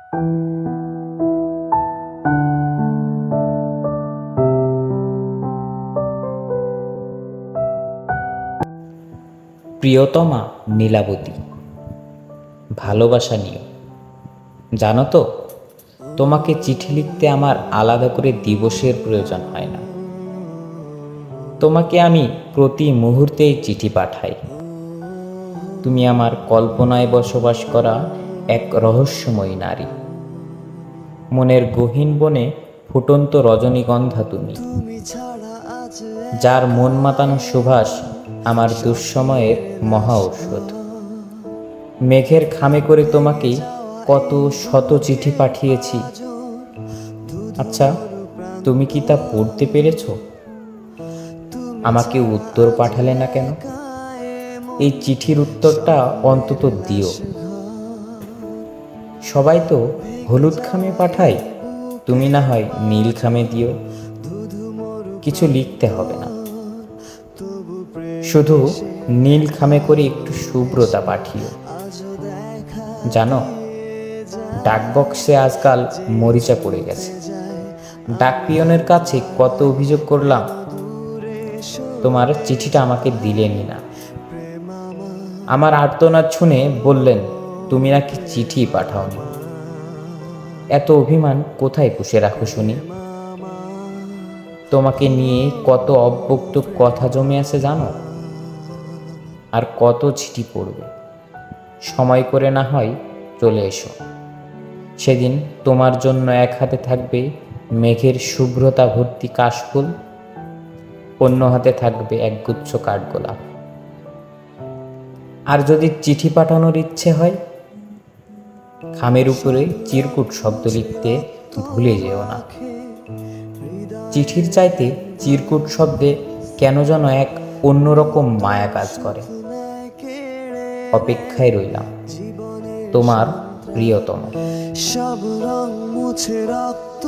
প্রিয়তমা নীলাবতী, ভালোবাসা নিও। জানো তো, তোমাকে চিঠি লিখতে আমার আলাদা করে দিবসের প্রয়োজন হয় না। তোমাকে আমি প্রতি মুহূর্তেই চিঠি পাঠাই। তুমি আমার কল্পনায় বসবাস করা এক রহস্যময়ী নারী। মনের গহীন বনে ফুটন্ত রজনীগন্ধা তুমি, যার মন মাতানো সুবাস আমার দুঃসময়ের মহা ঔষধ। মেঘের খামে করে তোমাকে কত শত চিঠি পাঠিয়েছি। আচ্ছা, তুমি কি তা পড়তে পেরেছ? আমাকে উত্তর পাঠালে না কেন? এই চিঠির উত্তরটা অন্তত দিও। সবাই তো হলুদ খামে পাঠায়, তুমি না হয় নীল খামে দিও। কিছু লিখতে হবে না, শুধু নীল খামে করে একটু শুভ্রতা পাঠিও। জানো, ডাকবক্সে আজকাল মরিচা পড়ে গেছে। ডাক পিয়নের কাছে কত অভিযোগ করলাম, তোমার চিঠিটা আমাকে দিলেনই না। আমার আর্তনাদ শুনে বললেন, তুমি নাকি চিঠি পাঠাওনি। এত অভিমান কোথায় পুষে রাখো শুনি? তোমাকে নিয়ে কত অব্যক্ত কথা জমে আছে জানো? আর কত চিঠি পড়বে। সময় করে না হয় চলে এসো। সেদিন তোমার জন্য এক হাতে থাকবে মেঘের শুভ্রতা ভর্তি কাশফুল, অন্য হাতে থাকবে একগুচ্ছ কাঠগোলাপ। আর যদি চিঠি পাঠানোর ইচ্ছে হয়, খামের উপরে চিরকুট শব্দ লিখতে ভুলে যেও না। চিঠির চাইতে চিরকুট শব্দে কেন যেন এক অন্যরকম মায়া কাজ করে। অপেক্ষায় রইলাম, তোমার প্রিয়তম। সব রং মুছে রক্ত